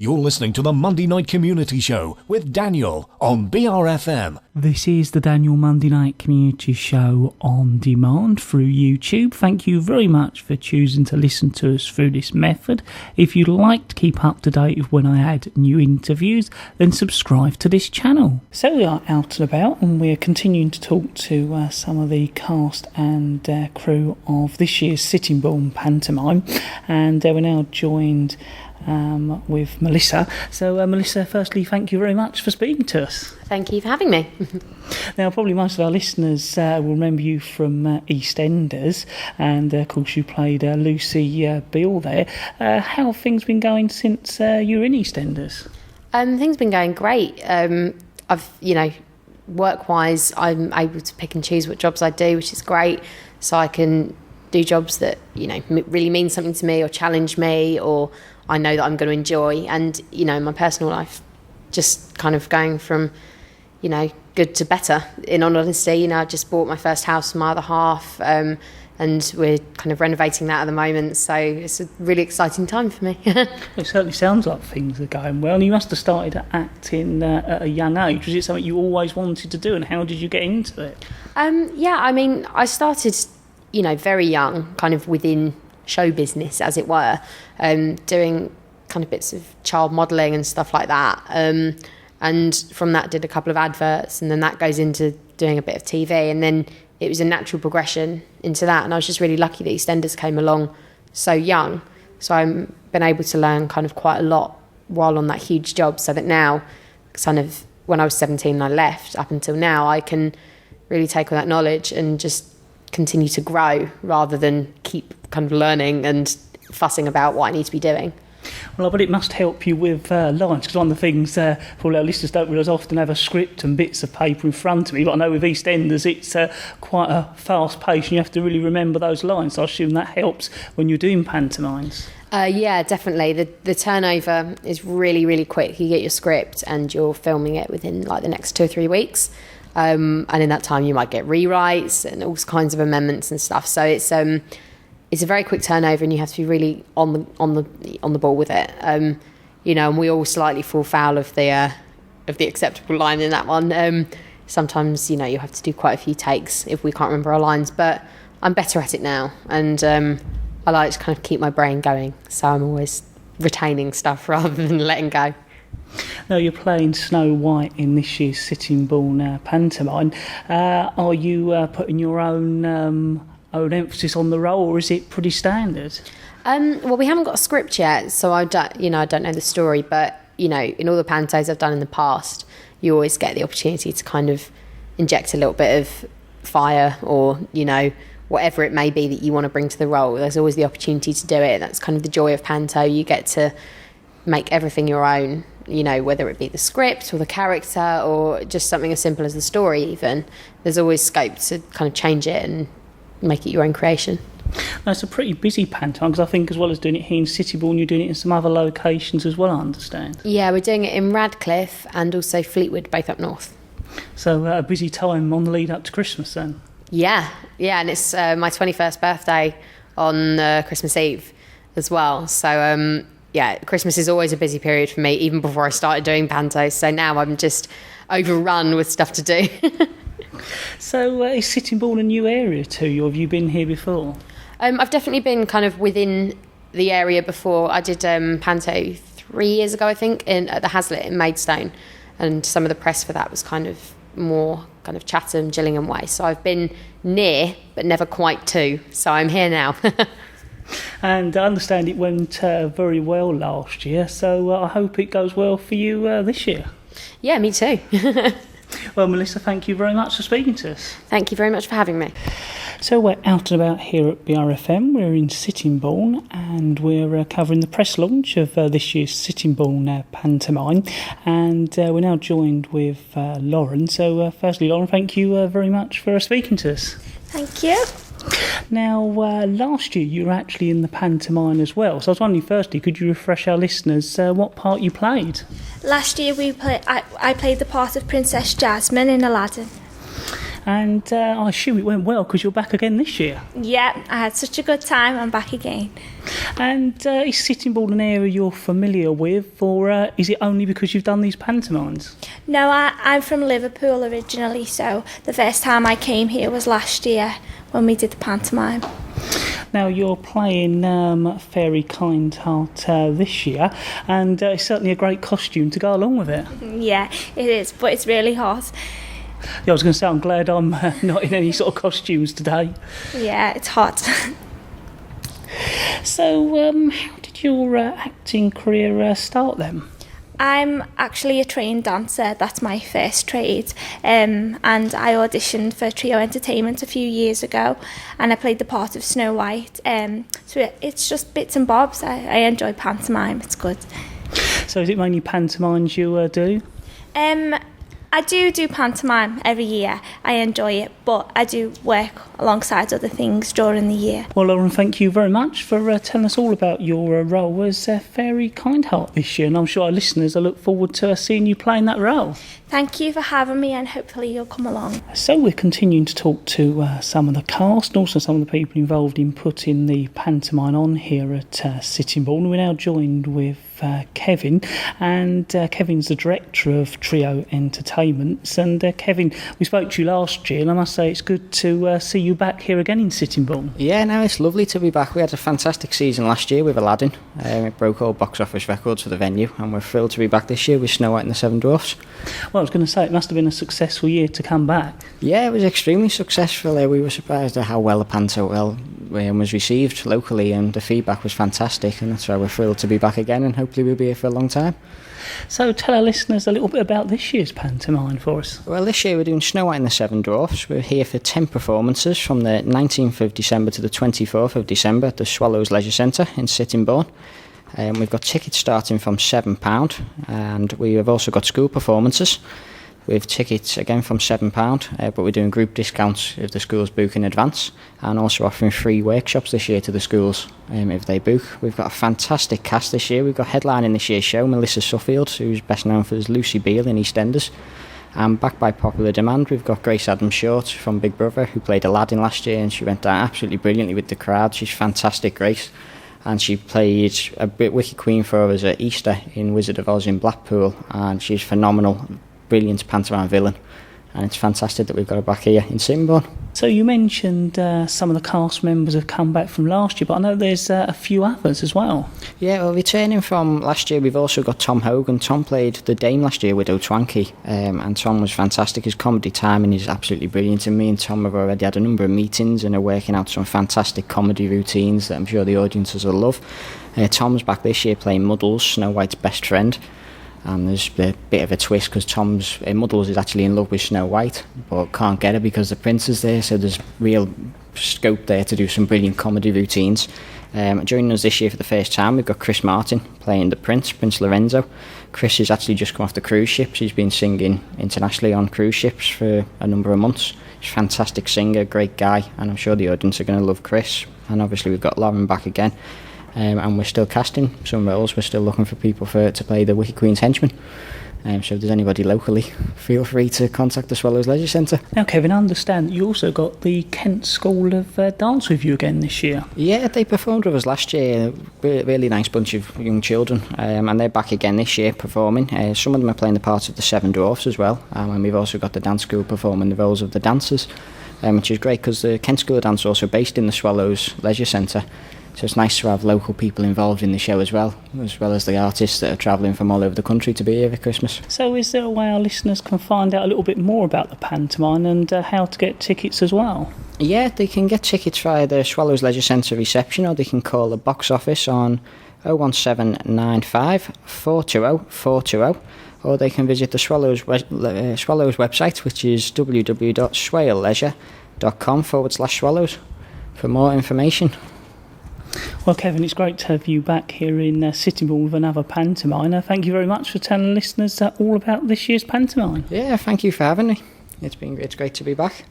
You're listening to the Monday Night Community Show with Daniel on BRFM. This is the Daniel Monday Night Community Show on demand through YouTube. Thank you very much for choosing to listen to us through this method. If you'd like to keep up to date with when I add new interviews, then subscribe to this channel. So we are out and about, and we're continuing to talk to some of the cast and crew of this year's Sittingboune pantomime, and we're now joined with Melissa. So Melissa, firstly, thank you very much for speaking to us. Thank you for having me. Now, probably most of our listeners will remember you from Eastenders, and of course you played Lucy Beale there. How have things been going since you were in Eastenders? Things have been going great. Work-wise, I'm able to pick and choose what jobs I do, which is great. So I can do jobs that, really mean something to me or challenge me, or I know that I'm going to enjoy. And, in my personal life, just kind of going from, good to better, in all honesty. I just bought my first house with my other half, and we're kind of renovating that at the moment. So it's a really exciting time for me. It certainly sounds like things are going well. And you must have started acting at a young age. Was it something you always wanted to do, and how did you get into it? I started, very young, kind of within show business, as it were, doing kind of bits of child modelling and stuff like that, and from that did a couple of adverts, and then that goes into doing a bit of TV, and then it was a natural progression into that. And I was just really lucky that EastEnders came along so young, so I've been able to learn kind of quite a lot while on that huge job, so that now, kind of when I was 17 and I left, up until now, I can really take all that knowledge and just continue to grow rather than keep kind of learning and fussing about what I need to be doing. Well, but it must help you with lines, because one of the things for all our listeners don't realise, I often have a script and bits of paper in front of me, but I know with EastEnders it's quite a fast pace and you have to really remember those lines, so I assume that helps when you're doing pantomimes. Yeah, definitely. The turnover is really, really quick. You get your script and you're filming it within like the next 2 or 3 weeks. And in that time you might get rewrites and all kinds of amendments and stuff. So it's a very quick turnover, and you have to be really on the ball with it. And we all slightly fall foul of the acceptable line in that one. Sometimes you have to do quite a few takes if we can't remember our lines, but I'm better at it now, and I like to kind of keep my brain going, so I'm always retaining stuff rather than letting go. Now, you're playing Snow White in this year's Sittingboune pantomime. Are you putting your own emphasis on the role, or is it pretty standard? Well, we haven't got a script yet, so I don't know the story. But in all the pantos I've done in the past, you always get the opportunity to kind of inject a little bit of fire, or whatever it may be that you want to bring to the role. There's always the opportunity to do it. That's kind of the joy of panto. You get to make everything your own. Whether it be the script or the character or just something as simple as the story even, there's always scope to kind of change it and make it your own creation. Now, it's a pretty busy pantomime, because I think as well as doing it here in Sittingboune, you're doing it in some other locations as well, I understand. Yeah, we're doing it in Radcliffe and also Fleetwood, both up north. So a busy time on the lead up to Christmas then? Yeah, and it's my 21st birthday on Christmas Eve as well, so Christmas is always a busy period for me, even before I started doing pantos. So now I'm just overrun with stuff to do. So is Sittingboune a new area to you, or have you been here before? I've definitely been kind of within the area before. I did panto 3 years ago, I think, at the Hazlitt in Maidstone. And some of the press for that was kind of more kind of Chatham, Gillingham way. So I've been near, but never quite to. So I'm here now. And I understand it went very well last year, so I hope it goes well for you this year. Yeah, me too. Well, Melissa, thank you very much for speaking to us. Thank you very much for having me. So we're out and about here at BRFM. We're in Sittingboune, and we're covering the press launch of this year's Sittingboune pantomime, and we're now joined with Lauren. So firstly, Lauren, thank you very much for speaking to us. Thank you. Now, last year you were actually in the pantomime as well, so I was wondering, firstly, could you refresh our listeners what part you played? Last year I played the part of Princess Jasmine in Aladdin. And I assume it went well because you're back again this year. Yeah, I had such a good time. I'm back again. And is Sittingboune an area you're familiar with, or is it only because you've done these pantomimes? No, I'm from Liverpool originally, so the first time I came here was last year when we did the pantomime. Now, you're playing Fairy Kind Heart this year, and it's certainly a great costume to go along with it. Yeah, it is, but it's really hot. Yeah, I was going to say, I'm glad I'm not in any sort of costumes today. Yeah, it's hot. So, how did your acting career start then? I'm actually a trained dancer. That's my first trade. And I auditioned for Trio Entertainment a few years ago, and I played the part of Snow White. So it's just bits and bobs. I enjoy pantomime. It's good. So is it mainly pantomimes you do? I do pantomime every year. I enjoy it, but I do work alongside other things during the year. Well, Lauren, thank you very much for telling us all about your role as Fairy Kindheart this year, and I'm sure our listeners will look forward to seeing you playing that role. Thank you for having me, and hopefully you'll come along. So we're continuing to talk to some of the cast and also some of the people involved in putting the pantomime on here at Sittingboune. We're now joined with Kevin, and Kevin's the director of Trio Entertainments. And Kevin, we spoke to you last year, and I must say it's good to see you back here again in Sittingboune. Yeah, no, it's lovely to be back. We had a fantastic season last year with Aladdin. It broke all box office records for the venue, and we're thrilled to be back this year with Snow White and the Seven Dwarfs. Well, I was going to say, it must have been a successful year to come back. Yeah, it was extremely successful. We were surprised at how well the panto was received locally, and the feedback was fantastic, and that's why we're thrilled to be back again, and hopefully we'll be here for a long time. So tell our listeners a little bit about this year's pantomime for us. Well, this year we're doing Snow White and the Seven Dwarfs. We're here for 10 performances from the 19th of December to the 24th of December at the Swallows Leisure Centre in Sittingbourne. We've got tickets starting from £7, and we have also got school performances with tickets again from £7, but we're doing group discounts if the schools book in advance, and also offering free workshops this year to the schools if they book. We've got a fantastic cast this year. We've got headlining this year's show Melissa Suffield, who's best known for Lucy Beale in EastEnders, and backed by popular demand we've got Grace Adams Short from Big Brother, who played Aladdin last year, and she went down absolutely brilliantly with the crowd. She's fantastic, Grace. And she played a bit Wicked Queen for us at Easter in Wizard of Oz in Blackpool, and she's phenomenal, brilliant pantomime villain, and it's fantastic that we've got her back here in Sittingbourne. So you mentioned some of the cast members have come back from last year, but I know there's a few others as well. Yeah, well, returning from last year, we've also got Tom Hogan. Tom played the Dame last year with O'Twanky, and Tom was fantastic. His comedy timing is absolutely brilliant, and me and Tom have already had a number of meetings and are working out some fantastic comedy routines that I'm sure the audiences will love. Tom's back this year playing Muddles, Snow White's best friend. And there's a bit of a twist because Tom's Muddles is actually in love with Snow White, but can't get her because the prince is there, so there's real scope there to do some brilliant comedy routines. Joining us this year for the first time, we've got Chris Martin playing the Prince Lorenzo. Chris has actually just come off the cruise ships. He's been singing internationally on cruise ships for a number of months. He's a fantastic singer, great guy, and I'm sure the audience are going to love Chris. And obviously we've got Lauren back again. And we're still casting some roles. We're still looking for people to play the Wicked Queen's henchman. So if there's anybody locally, feel free to contact the Swallows Leisure Centre. Now, Kevin, I understand that you also got the Kent School of Dance with you again this year. Yeah, they performed with us last year. Really nice bunch of young children, and they're back again this year performing. Some of them are playing the parts of the Seven Dwarfs as well, and we've also got the dance school performing the roles of the dancers, which is great because the Kent School of Dance is also based in the Swallows Leisure Centre. So it's nice to have local people involved in the show as well as the artists that are travelling from all over the country to be here at Christmas. So is there a way our listeners can find out a little bit more about the pantomime and how to get tickets as well? Yeah, they can get tickets via the Swallows Leisure Centre reception, or they can call the box office on 01795 420 420, or they can visit the Swallows website, which is www.swaleleisure.com/swallows for more information. Well, Kevin, it's great to have you back here in Sittingbourne with another pantomime. Thank you very much for telling listeners all about this year's pantomime. Yeah, thank you for having me. It's great to be back.